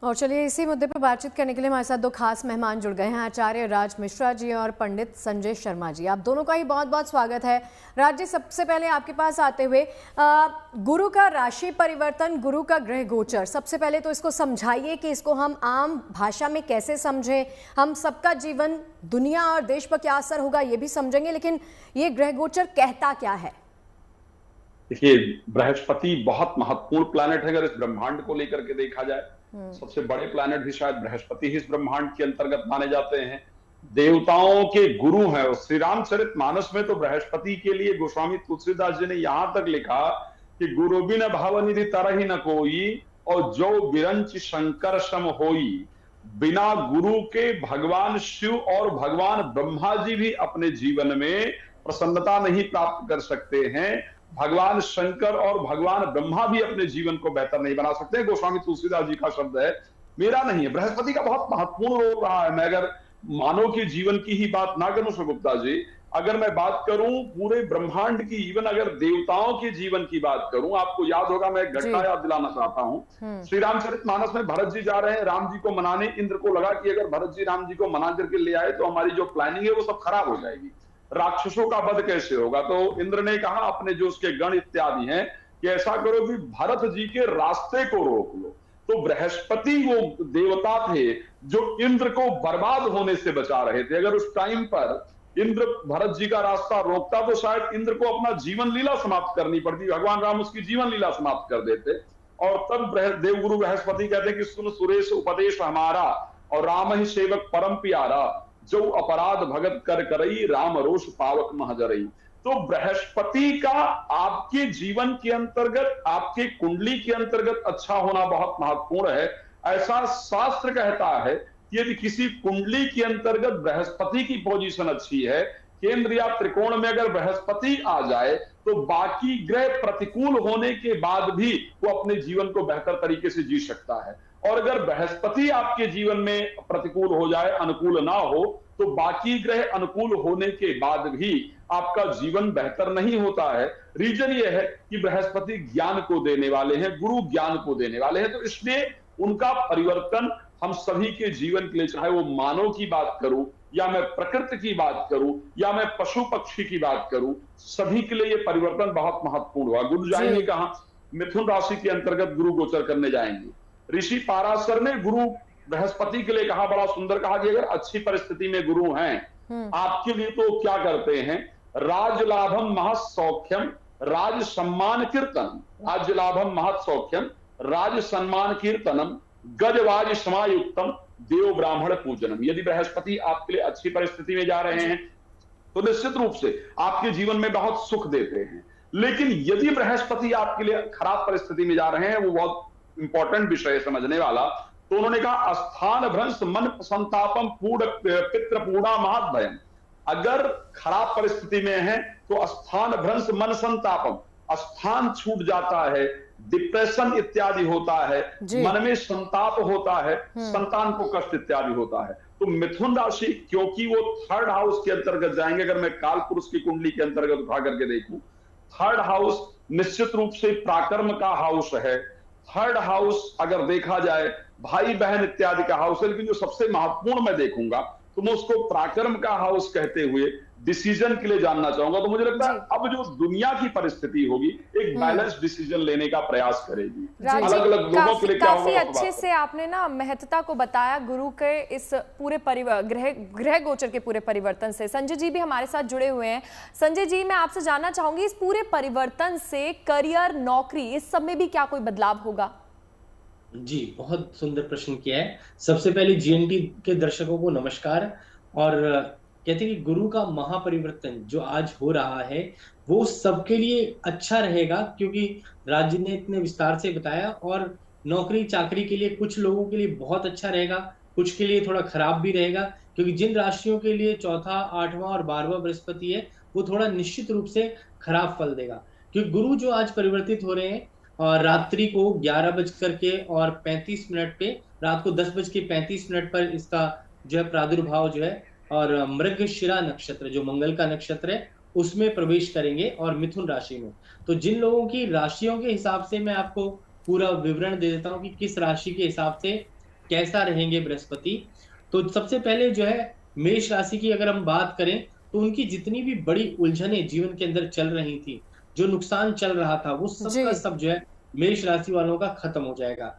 और चलिए इसी मुद्दे पर बातचीत करने के लिए हमारे साथ दो खास मेहमान जुड़ गए हैं, आचार्य राज मिश्रा जी और पंडित संजय शर्मा जी। आप दोनों का ही बहुत बहुत स्वागत है। राज जी, सबसे पहले आपके पास आते हुए गुरु का राशि परिवर्तन, गुरु का ग्रह गोचर, सबसे पहले तो इसको समझाइए कि इसको हम आम भाषा में कैसे समझें। हम सबका जीवन, दुनिया और देश पर क्या असर होगा ये भी समझेंगे, लेकिन ये ग्रह गोचर कहता क्या है? देखिए, बृहस्पति बहुत महत्वपूर्ण प्लैनेट है अगर इस ब्रह्मांड को लेकर के देखा जाए। सबसे बड़े प्लैनेट भी शायद बृहस्पति ही इस ब्रह्मांड के अंतर्गत माने जाते हैं। देवताओं के गुरु हैं। और श्री रामचरितमानस में तो बृहस्पति के लिए गोस्वामी तुलसीदास जी ने यहां तक लिखा कि गुरु बिन भवनिधि तरहि न कोई, और जो बिरंच शंकर सम होई। बिना गुरु के भगवान शिव और भगवान ब्रह्मा जी भी अपने जीवन में प्रसन्नता नहीं प्राप्त कर सकते हैं। भगवान शंकर और भगवान ब्रह्मा भी अपने जीवन को बेहतर नहीं बना सकते। गोस्वामी तुलसीदास जी का शब्द है, मेरा नहीं है। बृहस्पति का बहुत महत्वपूर्ण रोल रहा है। मैं अगर मानव के जीवन की ही बात ना करूं सुगुप्ता जी, अगर मैं बात करूं पूरे ब्रह्मांड की, इवन अगर देवताओं के जीवन की बात करूं, आपको याद होगा, मैं एक घटना याद दिलाना चाहता हूं। श्री रामचरितमानस में भरत जी जा रहे हैं राम जी को मनाने। इंद्र को लगा कि अगर भरत जी राम जी को मना करके ले आए तो हमारी जो प्लानिंग है वो सब खराब हो जाएगी, राक्षसों का वध कैसे होगा। तो इंद्र ने कहा अपने जो उसके गण इत्यादि हैं कि ऐसा करो कि भरत जी के रास्ते को रोक लो। तो बृहस्पति वो देवता थे जो इंद्र को बर्बाद होने से बचा रहे थे। अगर उस टाइम पर इंद्र भरत जी का रास्ता रोकता तो शायद इंद्र को अपना जीवन लीला समाप्त करनी पड़ती, भगवान राम उसकी जीवन लीला समाप्त कर देते। और तब देवगुरु बृहस्पति कहते हैं कि सुन सुरेश उपदेश हमारा, और राम ही सेवक परम प्यारा, जो अपराध भगत कर करई, राम रोष पावक महजरई। तो बृहस्पति का आपके जीवन के अंतर्गत, आपके कुंडली के अंतर्गत अच्छा होना बहुत महत्वपूर्ण है। ऐसा शास्त्र कहता है कि यदि किसी कुंडली के अंतर्गत बृहस्पति की पोजीशन अच्छी है, केंद्र या त्रिकोण में अगर बृहस्पति आ जाए, तो बाकी ग्रह प्रतिकूल होने के बाद भी वो अपने जीवन को बेहतर तरीके से जी सकता है। और अगर बृहस्पति आपके जीवन में प्रतिकूल हो जाए, अनुकूल ना हो, तो बाकी ग्रह अनुकूल होने के बाद भी आपका जीवन बेहतर नहीं होता है। रीजन ये है कि बृहस्पति ज्ञान को देने वाले हैं, गुरु ज्ञान को देने वाले हैं। तो इसलिए उनका परिवर्तन हम सभी के जीवन के लिए, चाहे वो मानव की बात करूं, या मैं प्रकृति की बात करूं, या मैं पशु पक्षी की बात करूं, सभी के लिए ये परिवर्तन बहुत महत्वपूर्ण हुआ। गुरु जाएंगे कहां? मिथुन राशि के अंतर्गत गुरु गोचर करने जाएंगे। ऋषि पाराशर ने गुरु बृहस्पति के लिए कहा, बड़ा सुंदर कहा कि अगर अच्छी परिस्थिति में गुरु हैं आपके लिए तो क्या करते हैं? राज लाभम महत सौख्यम राज सम्मान कीर्तन, राज्य लाभम महत सौख्यम राज सम्मान कीर्तनम, गजवाज समायुक्तम, देव ब्राह्मण पूजनम। यदि बृहस्पति आपके लिए अच्छी परिस्थिति में जा रहे हैं तो निश्चित रूप से आपके जीवन में बहुत सुख देते हैं। लेकिन यदि बृहस्पति आपके लिए खराब परिस्थिति में जा रहे हैं, वो बहुत इंपॉर्टेंट विषय है समझने वाला, तो उन्होंने कहा स्थान भ्रंश मन संतापम पितृ पूर्णा महाभयम। अगर खराब परिस्थिति में है तो स्थान भ्रंश मन संतापम, स्थान छूट जाता है, डिप्रेशन इत्यादि होता है, मन में संताप होता है, संतान को कष्ट इत्यादि होता है। तो मिथुन राशि, क्योंकि वो थर्ड हाउस के अंतर्गत जाएंगे, अगर मैं काल पुरुष की कुंडली के अंतर्गत उठा करके देखूं, थर्ड हाउस निश्चित रूप से पराक्रम का हाउस है। थर्ड हाउस अगर देखा जाए भाई बहन इत्यादि का हाउस है, लेकिन जो सबसे महत्वपूर्ण मैं देखूंगा तो मैं उसको पराक्रम का हाउस कहते हुए डिसीजन के लिए जानना चाहूंगा। तो मुझे लगता है अब जो दुनिया की परिस्थिति होगी, एक बैलेंस डिसीजन लेने का प्रयास करेगी। अलग अलग लोगों के लिए क्या होगा। काफी अच्छे से आपने ना महत्ता को बताया गुरु के इस पूरे ग्रह गोचर के पूरे परिवर्तन से। संजय जी भी हमारे साथ जुड़े हुए हैं। संजय जी, मैं आपसे जानना चाहूंगी, इस पूरे परिवर्तन से करियर, नौकरी, इस सब में भी क्या कोई बदलाव होगा? जी, बहुत सुंदर प्रश्न किया है। सबसे पहले जीएनटी के दर्शकों को नमस्कार। और कहते हैं कि गुरु का महापरिवर्तन जो आज हो रहा है वो सबके लिए अच्छा रहेगा, क्योंकि राज्य ने इतने विस्तार से बताया। और नौकरी चाकरी के लिए कुछ लोगों के लिए बहुत अच्छा रहेगा, कुछ के लिए थोड़ा खराब भी रहेगा, क्योंकि जिन राशियों के लिए चौथा, 8वां और 12वां बृहस्पति है वो थोड़ा निश्चित रूप से खराब फल देगा। क्योंकि गुरु जो आज परिवर्तित हो रहे हैं और रात्रि को 11:35 पे, रात को 10:35 पर इसका जो है प्रादुर्भाव जो है, और मृगशिरा नक्षत्र जो मंगल का नक्षत्र है उसमें प्रवेश करेंगे और मिथुन राशि में। तो जिन लोगों की राशियों के हिसाब से मैं आपको पूरा विवरण दे देता हूं कि किस राशि के हिसाब से कैसा रहेंगे बृहस्पति। तो सबसे पहले जो है मेष राशि की अगर हम बात करें तो उनकी जितनी भी बड़ी उलझने जीवन के अंदर चल रही थी, जो नुकसान चल रहा था, वो सब जी। का सब जो है मेष राशि वालों का खत्म हो जाएगा।